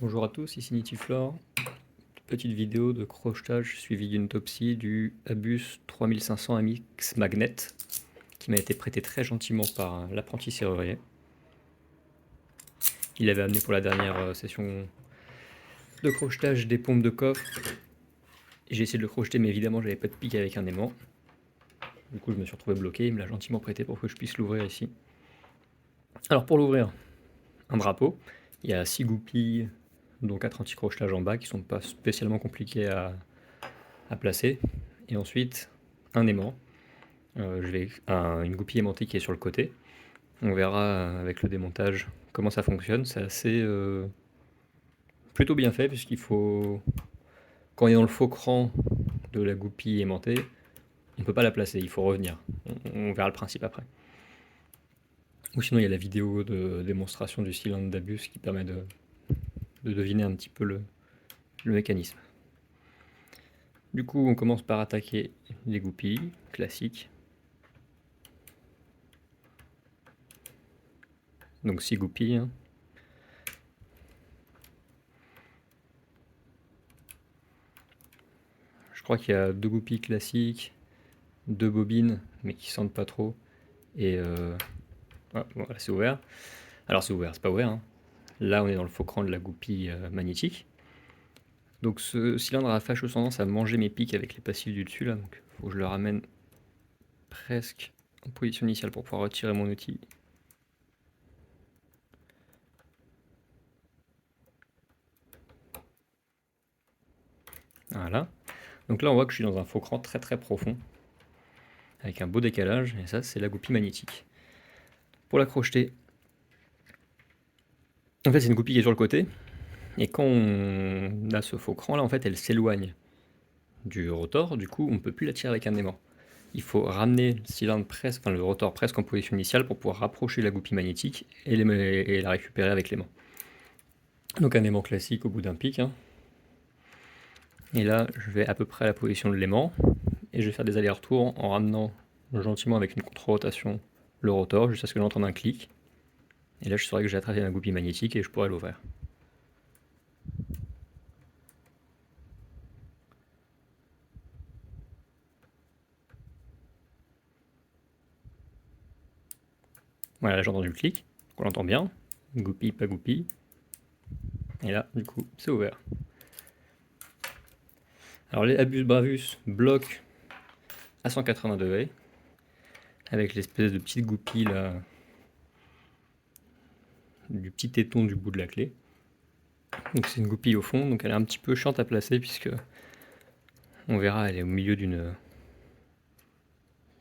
Bonjour à tous, ici Nitiflore. Petite vidéo de crochetage suivie d'une topsie du Abus 3500 MX Magnet qui m'a été prêté très gentiment par l'apprenti serrurier. Il avait amené pour la dernière session de crochetage des pompes de coffre. J'ai essayé de le crocheter mais évidemment j'avais pas de pic avec un aimant. Du coup je me suis retrouvé bloqué, il me l'a gentiment prêté pour que je puisse l'ouvrir ici. Alors pour l'ouvrir, un drapeau, il y a 6 goupilles dont 4 anti-crochetages en bas qui sont pas spécialement compliqués à placer. Et ensuite un aimant. Une goupille aimantée qui est sur le côté. On verra avec le démontage comment ça fonctionne. C'est assez plutôt bien fait puisqu'il faut, quand on est dans le faux cran de la goupille aimantée, on ne peut pas la placer, il faut revenir. On verra le principe après. Ou sinon il y a la vidéo de démonstration du cylindre d'Abus qui permet de deviner un petit peu le mécanisme. Du coup on commence par attaquer les goupilles, classiques. Donc 6 goupilles. Hein. Je crois qu'il y a 2 goupilles classiques, 2 bobines, mais qui sentent pas trop. Et voilà, c'est ouvert. Alors c'est ouvert, c'est pas ouvert. Hein. Là on est dans le faux cran de la goupille magnétique. Donc ce cylindre a fâcheuse tendance à manger mes pics avec les passifs du dessus là. Donc faut que je le ramène presque en position initiale pour pouvoir retirer mon outil. Voilà. Donc là on voit que je suis dans un faux cran très très profond. Avec un beau décalage. Et ça c'est la goupille magnétique. Pour la crocheter, en fait c'est une goupille qui est sur le côté. Et quand on a ce faux cran là, en fait elle s'éloigne du rotor. Du coup on ne peut plus la tirer avec un aimant. Il faut ramener le cylindre presque, enfin le rotor presque en position initiale pour pouvoir rapprocher la goupille magnétique et la récupérer avec l'aimant. Donc un aimant classique au bout d'un pic. Hein. Et là, je vais à peu près à la position de l'aimant et je vais faire des allers-retours en ramenant gentiment avec une contre-rotation le rotor jusqu'à ce que j'entende un clic. Et là, je saurai que j'ai attrapé ma goupille magnétique et je pourrai l'ouvrir. Voilà, là j'ai entendu le clic, on l'entend bien. Goupille, pas goupille. Et là, du coup, c'est ouvert. Alors les Abus Bravus bloquent à 180 degrés avec l'espèce de petite goupille là, du petit téton du bout de la clé. Donc c'est une goupille au fond, donc elle est un petit peu chiante à placer puisque on verra, elle est au milieu d'une.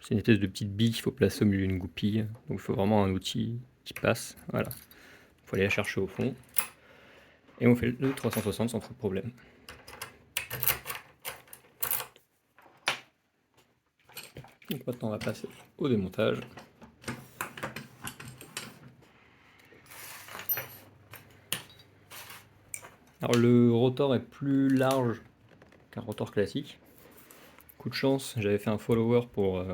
C'est une espèce de petite bille qu'il faut placer au milieu d'une goupille. Donc il faut vraiment un outil qui passe. Voilà. Il faut aller la chercher au fond. Et on fait le 360 sans trop de problème. Donc maintenant on va passer au démontage. Alors le rotor est plus large qu'un rotor classique. Coup de chance, j'avais fait un follower pour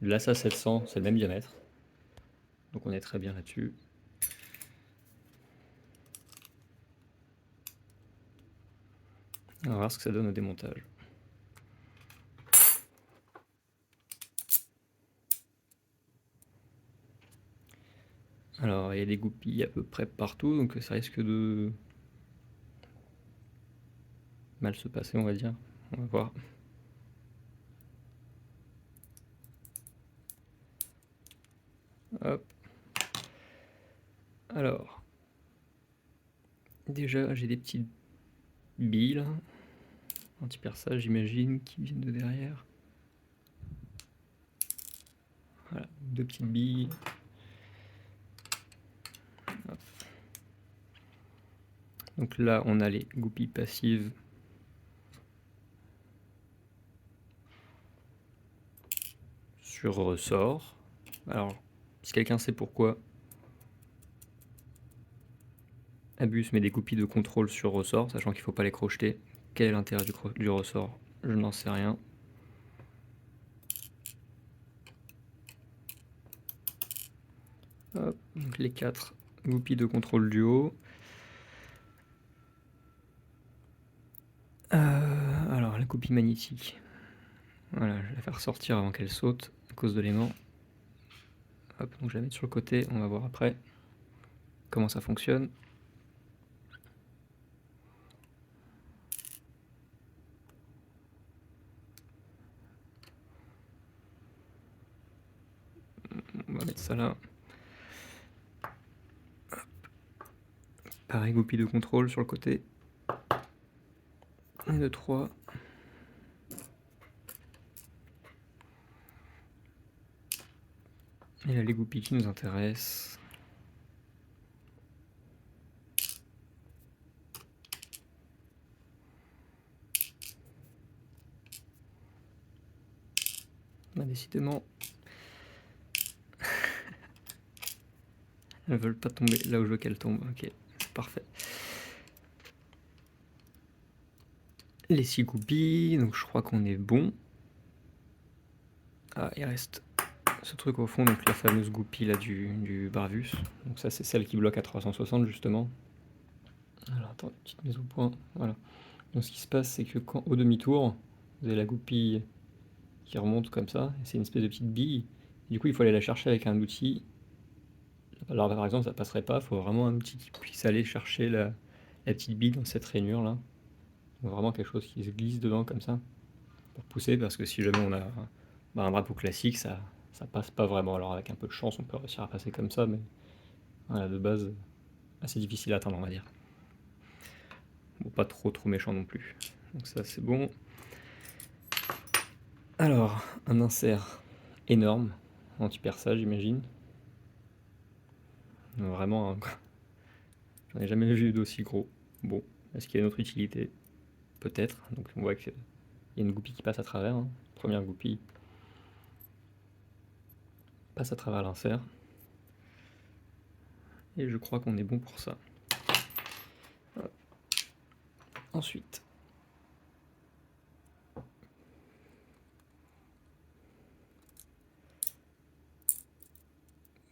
l'ASA 700, c'est le même diamètre. Donc on est très bien là-dessus. On va voir ce que ça donne au démontage. Alors il y a des goupilles à peu près partout, donc ça risque de mal se passer, on va dire. On va voir. Hop. Alors, déjà j'ai des petites billes là, anti-perçage j'imagine, qui viennent de derrière. Voilà, 2 petites billes. Hop. Donc là on a les goupilles passives. Sur ressort. Alors, si quelqu'un sait pourquoi Abus met des goupilles de contrôle sur ressort, sachant qu'il ne faut pas les crocheter, quel est l'intérêt du ressort? Je n'en sais rien. Hop, donc les 4 goupilles de contrôle du haut. Alors la goupille magnétique. Voilà, je vais la faire sortir avant qu'elle saute à cause de l'aimant. Hop, donc je vais la mettre sur le côté, on va voir après comment ça fonctionne. On va mettre ça là. Pareil, goupille de contrôle sur le côté. 1, 2, 3. Et là, les goupilles qui nous intéressent. Bah, décidément, elles veulent pas tomber là où je veux qu'elles tombent. Ok, parfait. Les 6 goupilles, donc je crois qu'on est bon. Ah, il reste ce truc au fond, donc la fameuse goupille là du Bravus. Donc ça, c'est celle qui bloque à 360 justement. Alors attends, petite mise au point. Voilà. Donc ce qui se passe, c'est que quand au demi-tour, vous avez la goupille qui remonte comme ça, et c'est une espèce de petite bille. Du coup, il faut aller la chercher avec un outil. Alors par exemple, ça passerait pas, il faut vraiment un outil qui puisse aller chercher la petite bille dans cette rainure là. Donc vraiment quelque chose qui se glisse dedans comme ça, pour pousser, parce que si jamais on a un drapeau classique, ça passe pas vraiment. Alors avec un peu de chance, on peut réussir à passer comme ça, mais voilà, de base, assez difficile à atteindre, on va dire. Bon, pas trop méchant non plus. Donc ça, c'est bon. Alors, un insert énorme, anti-perçage, j'imagine. Vraiment, j'en ai jamais vu d'aussi gros. Bon, est-ce qu'il y a une autre utilité? Peut-être. Donc on voit qu'il y a une goupille qui passe à travers. Hein. Première goupille passe à travers l'insert. Et je crois qu'on est bon pour ça. Voilà. Ensuite,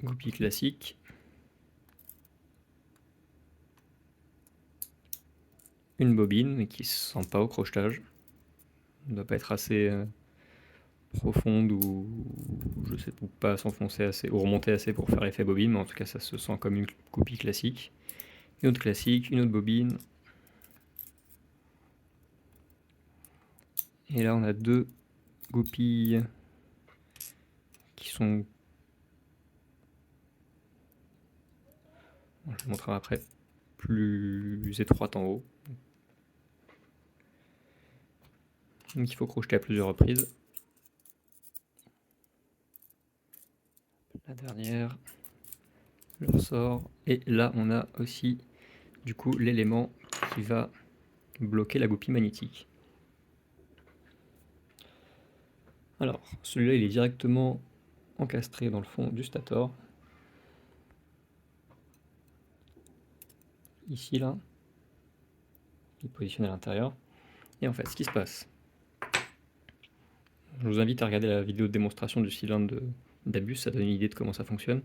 goupille classique. Une bobine, mais qui ne se sent pas au crochetage. Elle ne doit pas être assez profonde ou je sais pas s'enfoncer assez ou remonter assez pour faire l'effet bobine, mais en tout cas ça se sent comme une goupille classique. Une autre classique, une autre bobine. Et là on a 2 goupilles qui sont... Je vous montrerai après, plus étroites en haut. Donc il faut crocheter à plusieurs reprises. La dernière, le ressort. Et là on a aussi du coup l'élément qui va bloquer la goupille magnétique. Alors celui-là il est directement encastré dans le fond du stator. Ici là, il est positionné à l'intérieur. Et en fait ce qui se passe, je vous invite à regarder la vidéo de démonstration du cylindre d'Abus, ça donne une idée de comment ça fonctionne.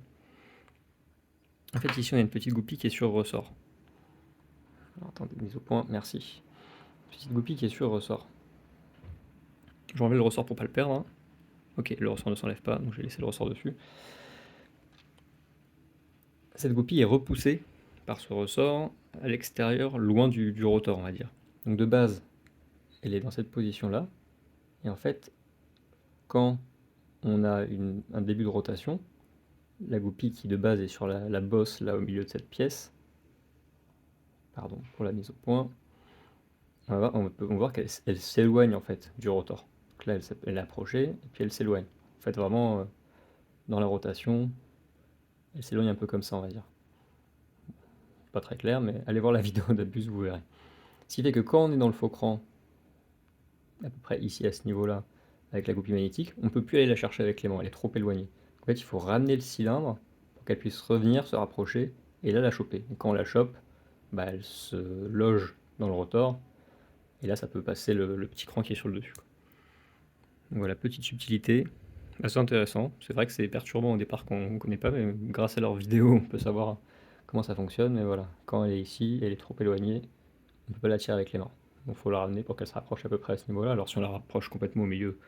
En fait ici on a une petite goupille qui est sur ressort. Alors, attendez, mise au point, merci. Petite goupille qui est sur ressort. Je vais enlever le ressort pour pas le perdre. Hein. Ok, le ressort ne s'enlève pas, donc je vais laisser le ressort dessus. Cette goupille est repoussée par ce ressort à l'extérieur, loin du rotor, on va dire. Donc de base, elle est dans cette position-là. Et en fait, quand on a un début de rotation, la goupille qui de base est sur la bosse, là au milieu de cette pièce, pardon pour la mise au point, on peut voir qu'elle s'éloigne en fait du rotor. Donc là, elle est approchée, et puis elle s'éloigne. En fait, vraiment, dans la rotation, elle s'éloigne un peu comme ça, on va dire. Pas très clair, mais allez voir la vidéo d'Abus, vous verrez. Ce qui fait que quand on est dans le faux cran, à peu près ici à ce niveau-là, avec la goupille magnétique, on ne peut plus aller la chercher avec l'aimant, elle est trop éloignée. En fait, il faut ramener le cylindre pour qu'elle puisse revenir, se rapprocher, et là la choper. Et quand on la chope, bah, elle se loge dans le rotor, et là ça peut passer le petit cran qui est sur le dessus. Donc voilà, petite subtilité, assez intéressant. C'est vrai que c'est perturbant au départ qu'on ne connaît pas, mais grâce à leur vidéo, on peut savoir comment ça fonctionne. Mais voilà, quand elle est ici, elle est trop éloignée, on ne peut pas la tirer avec les mains. Donc il faut la ramener pour qu'elle se rapproche à peu près à ce niveau-là. Alors si on la rapproche complètement au milieu,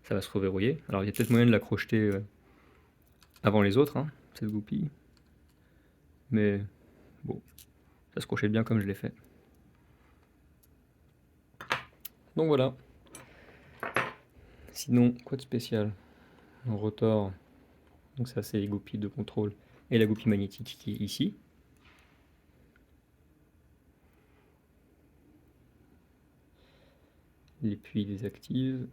ça va se reverrouiller. Alors il y a peut-être moyen de la crocheter avant les autres, hein, cette goupille. Mais bon, ça se crochette bien comme je l'ai fait. Donc voilà. Sinon, quoi de spécial? Un rotor. Donc ça c'est les goupilles de contrôle. Et la goupille magnétique qui est ici. L'aiguille désactive.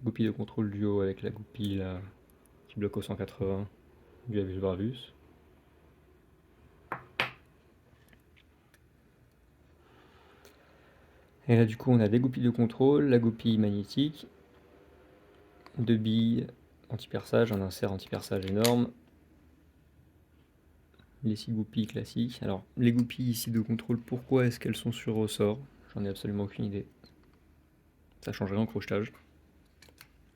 Goupille de contrôle duo avec la goupille là, qui bloque au 180 du Abus Bravus. Et là du coup on a des goupilles de contrôle, la goupille magnétique, deux billes anti-perçage, un insert anti-perçage énorme, les 6 goupilles classiques. Alors les goupilles ici de contrôle, pourquoi est-ce qu'elles sont sur ressort? J'en ai absolument aucune idée. Ça change rien au crochetage.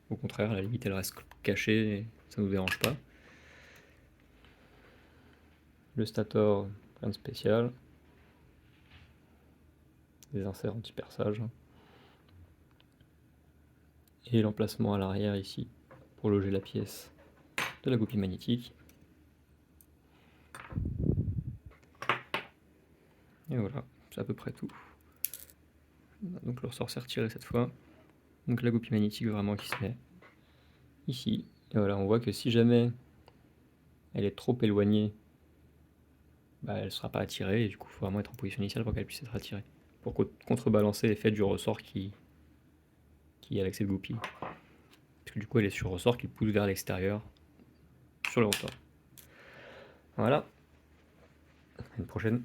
Au contraire, à la limite elles restent cachées et ça nous dérange pas. Le stator, rien de spécial. Des inserts anti-perçage. Et l'emplacement à l'arrière ici pour loger la pièce de la goupille magnétique. Et voilà, c'est à peu près tout. Donc le ressort s'est retiré cette fois. Donc la goupille magnétique vraiment qui se met ici. Et voilà, on voit que si jamais elle est trop éloignée, bah, elle ne sera pas attirée et du coup il faut vraiment être en position initiale pour qu'elle puisse être attirée. Pour contrebalancer l'effet du ressort qui est avec cette goupille. Parce que du coup elle est sur ressort qui pousse vers l'extérieur sur le rotor. Voilà, à une prochaine.